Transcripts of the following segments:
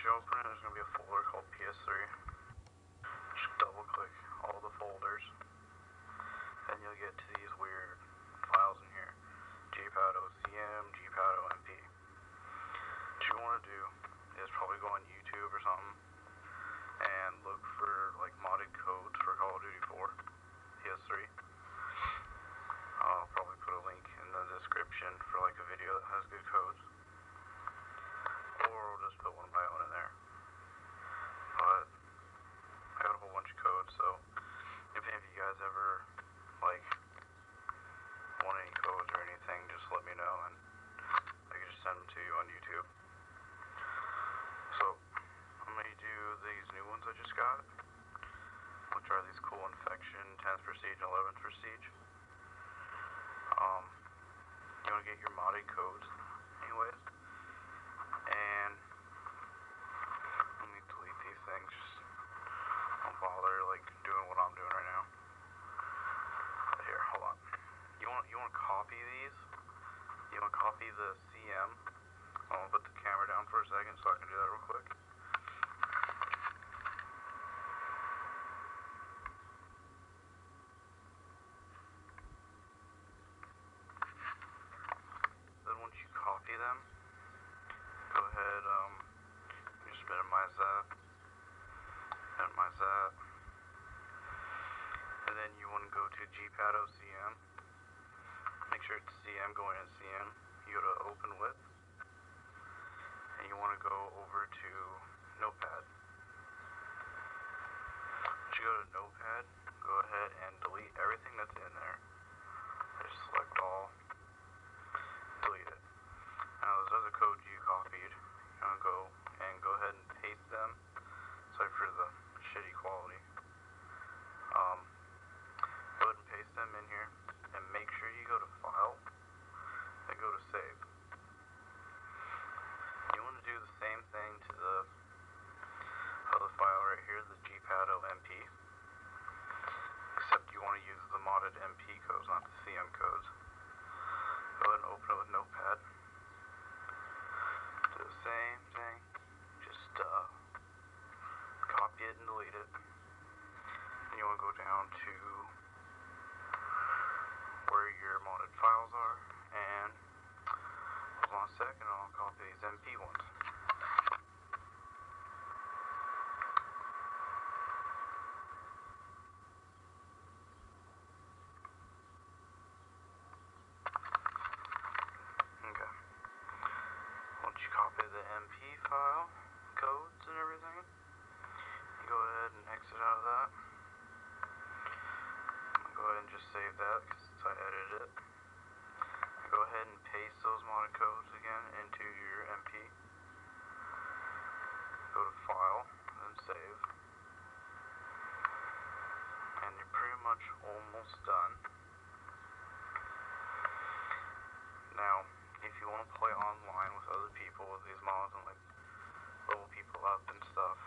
you open it, there's going to be a folder called PS3. Just double click all the folders, and you'll get to these weird files in here. Dpad OCM, Dpad OMP. What you want to do is probably go on YouTube or something and look for like modded codes for Call of Duty 4 PS3. I'll probably put a link in the description for like a video that has good codes, or I'll just put one of my own in there. But I got a whole bunch of codes, so if any of you guys ever like want any codes or anything, just let me know and I can just send them to you on YouTube. So I'm gonna do these new ones I just got, which are these cool infection 10th prestige and 11th prestige. You want to get your modded codes anyways, and let me delete these things, just don't bother like doing what I'm doing right now. But here, hold on. You want to copy these? You want to copy the CM? I'm gonna put the camera down for a second so I can do that real quick. Copy them. Go ahead, just minimize that, and then you want to go to Dpad OCM. Make sure it's CM, going in CM. You go to Open With, and you want to go over to Notepad. Once you go to Notepad, go ahead and delete everything that's in there. Just select all, delete it. Now those other codes you copied, you're going to go ahead and paste them. Sorry for the shitty quality. Go ahead and paste them in here, and make sure you go to File, and go to Save. You want to do the same thing to the other file right here, the Dpad OMP, except you want to use the modded MP codes, not the CM codes. Go ahead and open it with Notepad. Do the same thing, just copy it and delete it. And you want to go down to where your modded files are, and hold on a second, I'll copy these MP ones. Okay. Once you copy the MP file, codes and everything, you go ahead and exit out of that. Go ahead and just save that because I edited it. Go ahead and paste those modded codes again into your MP. Go to File, and Save. And you're pretty much almost done. Now, if you want to play online with other people with these mods and like level people up and stuff,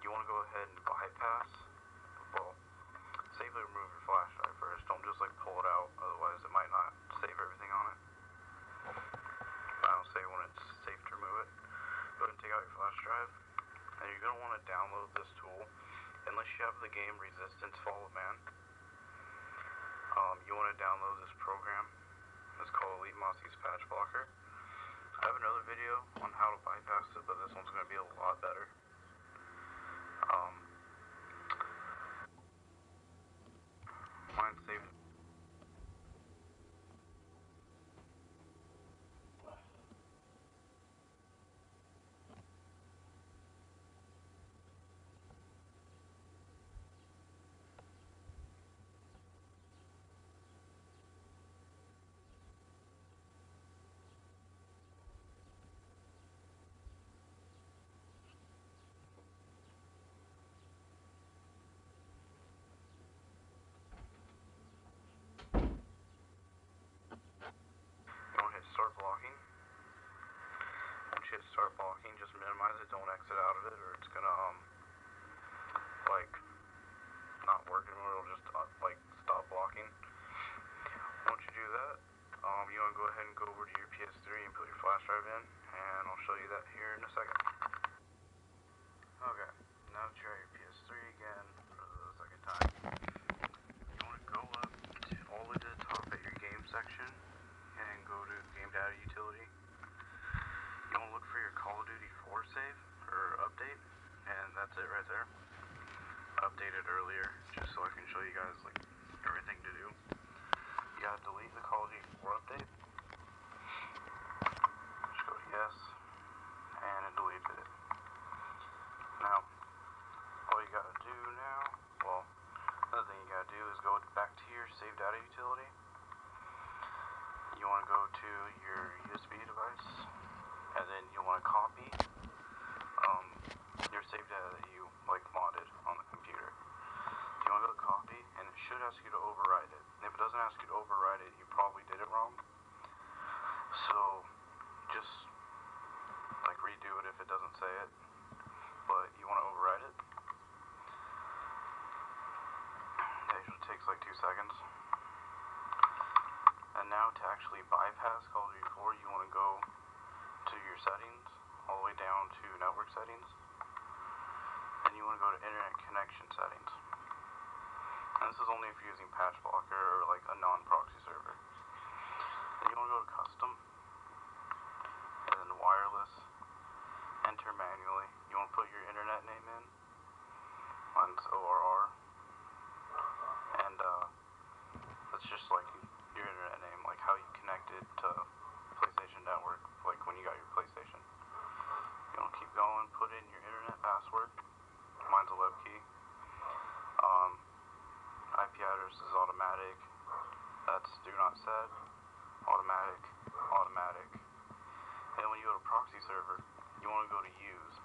you want to go ahead and bypass, well, safely remove your flash drive first. Don't just like pull it out, otherwise it might not save everything on it. I don't say when it's safe to remove it. Go ahead and take out your flash drive, and you're going to want to download this tool unless you have the game Resistance Fall of Man. You want to download this program. It's called Elite Mossy's Patch Blocker. I have another video on how to bypass it, but this one's going to be a lot better. Mine's saved. Start blocking. Once you hit start blocking, just minimize it, don't exit out of it, or it's gonna like not work anymore. It'll just like stop blocking. Once you do that, you want to go ahead and go over to your PS3 and put your flash drive in, and I'll show you that here right there. I updated earlier just so I can show you guys like everything to do. You gotta delete the Call of Duty 4 update. Just go to yes, and it deleted it. Now, all you gotta do now, well, another thing you gotta do is go back to your save data utility. You wanna go to your USB device, and then you wanna copy your save data that you like modded on the computer. You wanna go to copy, and it should ask you to override it. And if it doesn't ask you to override it, you probably did it wrong. So just like redo it if it doesn't say it. But you wanna override it. It usually takes like 2 seconds. And now to actually bypass Call of Duty 4, you wanna go to your settings, all the way down to network settings. And you want to go to internet connection settings. And this is only if you're using patch blocker or like a non-proxy server. Then you want to go to custom, and then wireless, enter manually. You want to put your internet name in. Mine's ORR. And that's just like your internet name, like how you connected to PlayStation Network, like when you got your PlayStation. You want to keep going, put in your internet password. Mine's a web key. IP address is automatic. That's do not set. Automatic. Automatic. And when you go to proxy server, you want to go to use.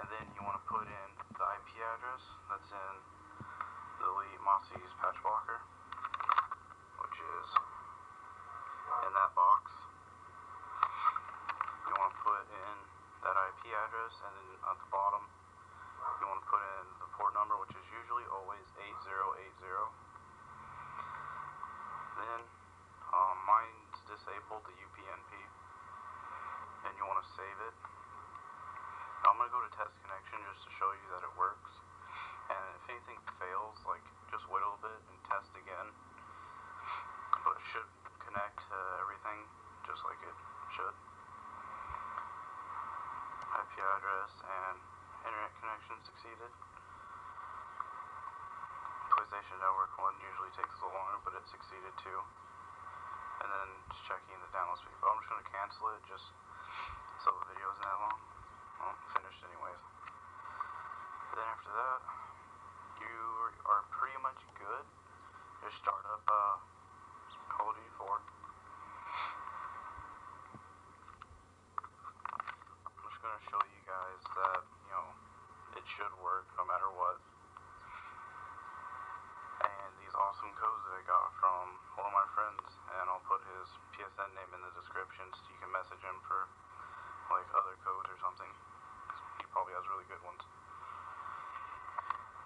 And then you want to put in the IP address that's in the Elite Mossy's patch blocker, which is in that box. You want to put in that IP address, and then at the bottom, you want to put in the port number, which is usually always 8080. Then, mine's disabled, the UPnP, and you want to save it. Now, I'm going to go to test connection just to show you that it works. And if anything fails, like, just wait a little bit and test again. But it should connect to everything, just like it should. IP address and internet connection succeeded. PlayStation Network one usually takes a little longer, but it succeeded too. And then just checking the download speed. But I'm just going to cancel it just so the video isn't that long. Well, finished anyways. Then after that, you are pretty much good. Just start up Call of Duty 4. I'm just going to show you guys that, you know, it should work no matter what. And these awesome codes that I got from one of my friends, and I'll put his PSN name in the description so you can message him for like other codes or something. He probably has really good ones.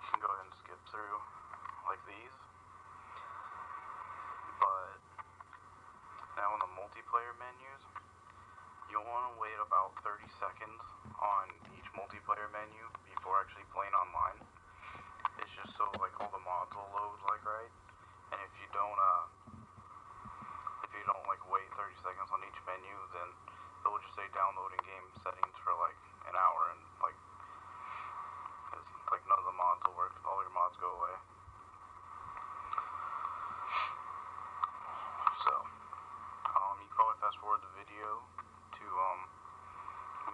You can go ahead and skip through like these. But now in the multiplayer menus, you'll want to wait about 30 seconds on each multiplayer menu before actually playing online. It's just so like all the mods will load like right. And if you don't like wait 30 seconds on each menu, then it will just say downloading game settings for like an hour, and like none of the mods will work. All your mods go away. So you can probably fast forward the video to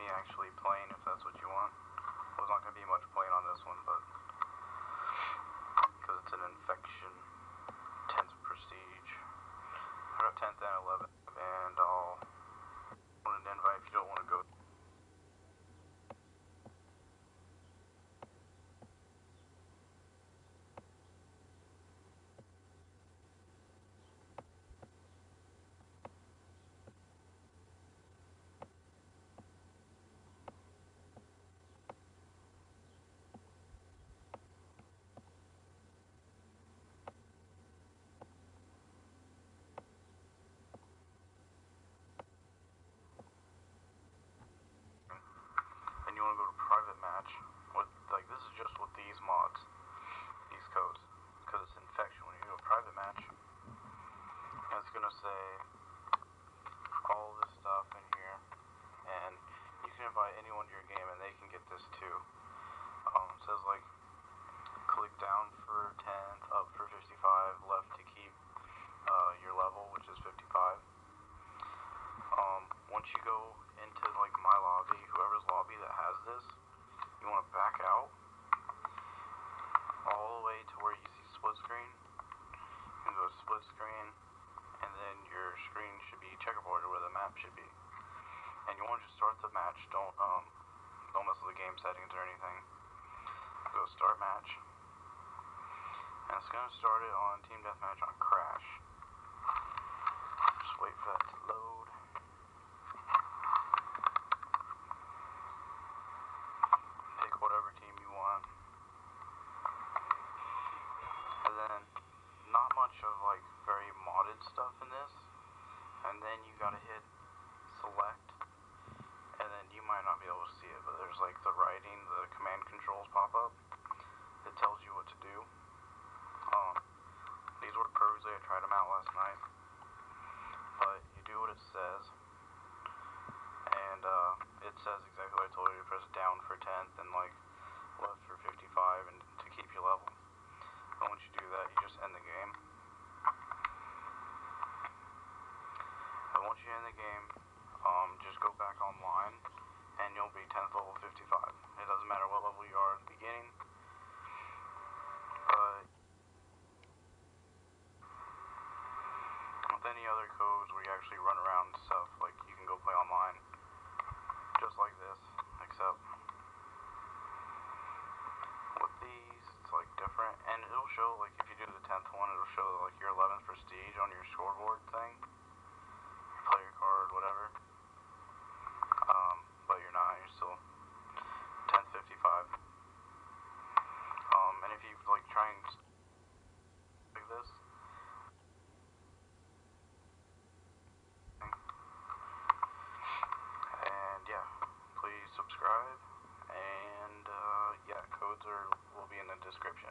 me actually playing if that's what you want. There's not going to be much playing on this one, but because it's an infection 10th prestige. I got 10th and 11th, and I'll want an invite if you don't want to go. You want to go to private match with, like, this is just with these mods, these codes, because it's infection. When you go to private match, it's going to say all this stuff in here, and you can invite anyone to your game and they can get this too. gonna start it on Team Deathmatch on Crash. Just wait for that to load. Pick whatever team you want. And then, not much of like very modded stuff in this. And then you gotta hit select. And then you might not be able to see it, but there's like the writing, the command controls pop up. It tells you what to do. These were perfectly, I tried them out last night. But you do what it says. And it says exactly what I told you. Press down for 10th and like left for 55 and to keep you level. And once you do that, you just end the game. And once you end the game, just go back online and you'll be 10th level 55. It doesn't matter what level you are at the beginning. But with any other codes where you actually run around and stuff, like you can go play online just like this, except with these it's like different, and it'll show like if you do the 10th one, it'll show like your 11th prestige on your scoreboard thing, player card, whatever. But you're not, you're still 10th 55. And if you like try and like this, and yeah, please subscribe, and yeah, codes will be in the description.